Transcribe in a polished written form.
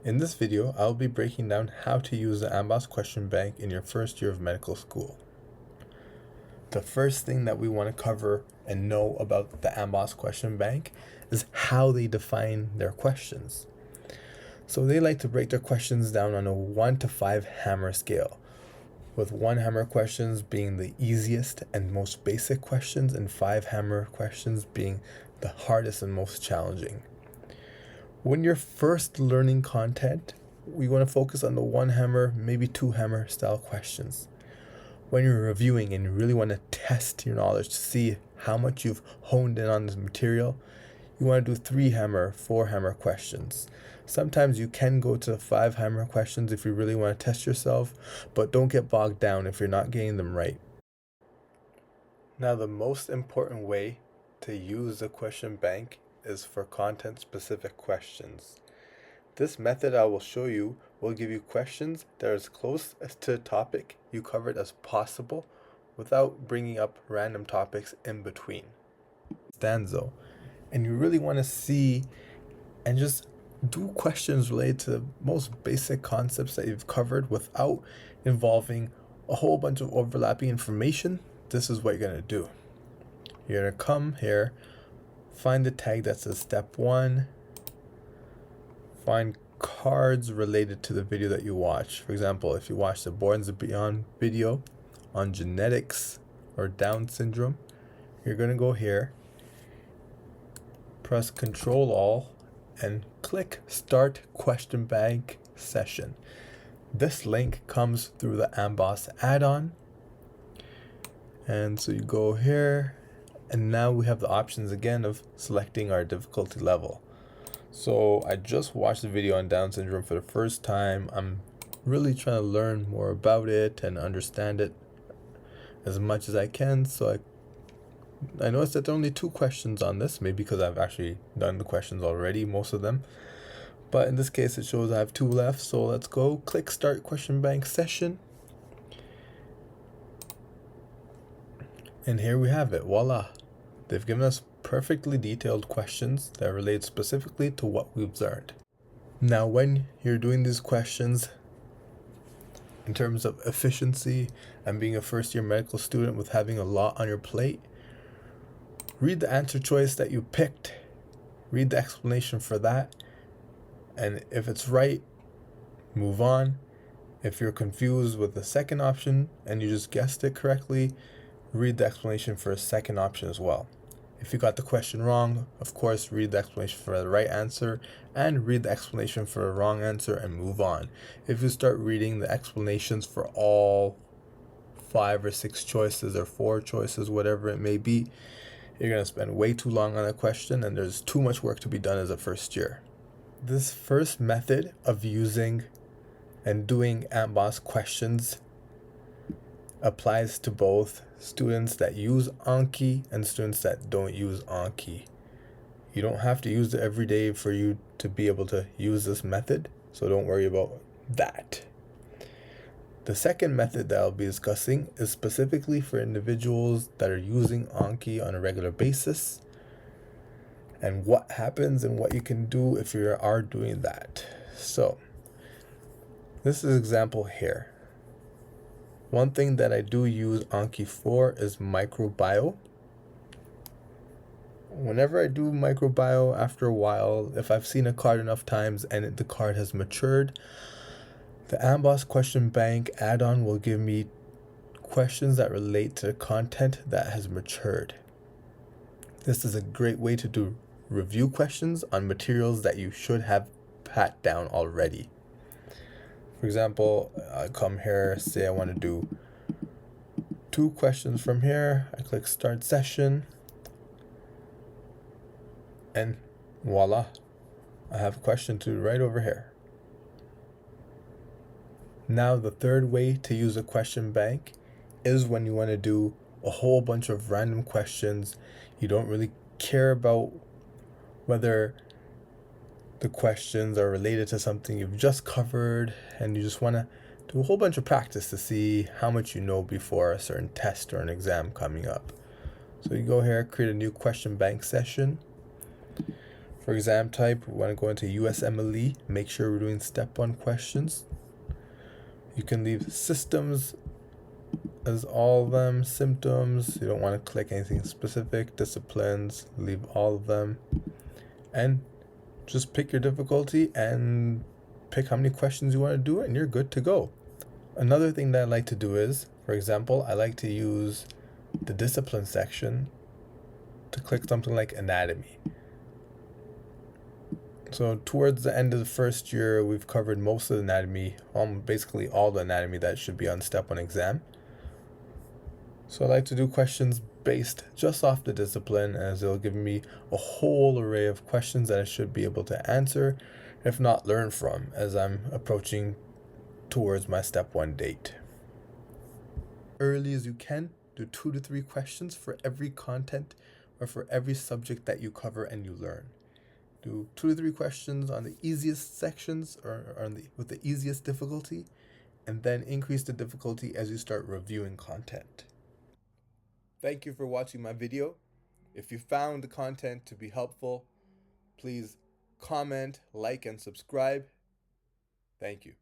In this video, I'll be breaking down how to use the AMBOSS question bank in your first year of medical school. The first thing that we want to cover and know about the AMBOSS question bank is how they define their questions. So they like to break their questions down on a 1 to 5 hammer scale, with 1 hammer questions being the easiest and most basic questions, and 5 hammer questions being the hardest and most challenging. When you're first learning content, we want to focus on the 1 hammer, maybe 2 hammer style questions. When you're reviewing and you really want to test your knowledge to see how much you've honed in on this material, you want to do 3 hammer, 4 hammer questions. Sometimes you can go to 5 hammer questions if you really want to test yourself, but don't get bogged down if you're not getting them right. Now, the most important way to use the question bank is for content-specific questions. This method I will show you will give you questions that are as close to the topic you covered as possible without bringing up random topics in between. Stanzo. And you really want to see and just do questions related to the most basic concepts that you've covered without involving a whole bunch of overlapping information. This is what you're going to do. You're going to come here, find the tag that says step 1, find cards related to the video that you watch. For example, if you watch the Born and Beyond video on genetics or Down syndrome, you're going to go here, press Control All, and click Start Question Bank Session. This link comes through the AMBOSS add-on. And so you go here, and now we have the options again of selecting our difficulty level. So I just watched the video on Down syndrome for the first time. I'm really trying to learn more about it and understand it as much as I can. So I noticed that there are only 2 questions on this, maybe because I've actually done the questions already, most of them. But in this case, it shows I have 2 left. So let's go click Start Question Bank Session. And here we have it, voila. They've given us perfectly detailed questions that relate specifically to what we've learned. Now, when you're doing these questions, in terms of efficiency and being a first-year medical student with having a lot on your plate, read the answer choice that you picked, read the explanation for that, and if it's right, move on. If you're confused with the second option and you just guessed it correctly, read the explanation for a second option as well. If you got the question wrong, of course, read the explanation for the right answer and read the explanation for the wrong answer and move on. If you start reading the explanations for all 5 or 6 choices or 4 choices, whatever it may be, you're going to spend way too long on a question and there's too much work to be done as a first year. This first method of using and doing AMBOSS questions applies to both students that use Anki and students that don't use Anki. You don't have to use it every day for you to be able to use this method, so don't worry about that. The second method that I'll be discussing is specifically for individuals that are using Anki on a regular basis, and what happens and what you can do if you are doing that. So this is an example here. One thing that I do use Anki for is microbio. Whenever I do microbio, after a while, if I've seen a card enough times and the card has matured, the AMBOSS question bank add-on will give me questions that relate to the content that has matured. This is a great way to do review questions on materials that you should have pat down already. For example, I come here, say I want to do 2 questions from here. I click Start Session, and voila, I have a question to do right over here. Now, the third way to use a question bank is when you want to do a whole bunch of random questions. You don't really care about whether the questions are related to something you've just covered, and you just want to do a whole bunch of practice to see how much you know before a certain test or an exam coming up. So you go here, create a new question bank session. For exam type, we want to go into USMLE, make sure we're doing step 1 questions. You can leave systems as all of them, symptoms, you don't want to click anything specific, disciplines, leave all of them, and just pick your difficulty and pick how many questions you want to do, and you're good to go. Another thing that I like to do is, for example, I like to use the discipline section to click something like anatomy. So towards the end of the first year, we've covered most of the anatomy, basically all the anatomy that should be on step 1 exam. So I like to do questions based just off the discipline, as it'll give me a whole array of questions that I should be able to answer, if not learn from, as I'm approaching towards my step 1 date. Early as you can, do 2 to 3 questions for every content or for every subject that you cover and you learn. Do 2 to 3 questions on the easiest sections or with the easiest difficulty, and then increase the difficulty as you start reviewing content. Thank you for watching my video. If you found the content to be helpful, please comment, like, and subscribe. Thank you.